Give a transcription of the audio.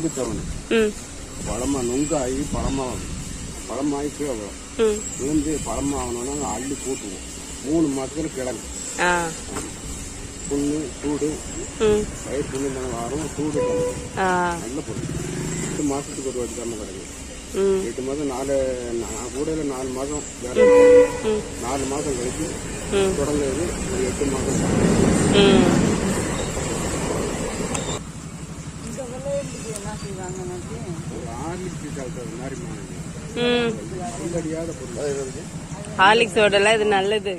நுங்குத்தவணை பழமா நுங்காகி பழமாகி கீழே வரும். விழுந்து பழமாகணும்னா நாங்கள் அள்ளி கூட்டுவோம். 3 மாசத்துல கிழங்கு புண்ணு சூடு பயிர் புண்ணு நாங்கள் வரும். சூடு நல்ல பொருள். 8 மாசத்துக்கு ஒரு வாட்டி தான் கிடைக்கும். 8 மாதம் 4 கூட 4 மாதம் 4 மாதம் கழிச்சு தொடங்குறது. ஒரு 8 மாதம் ஹார்லிக்ஸோட இது நல்லது.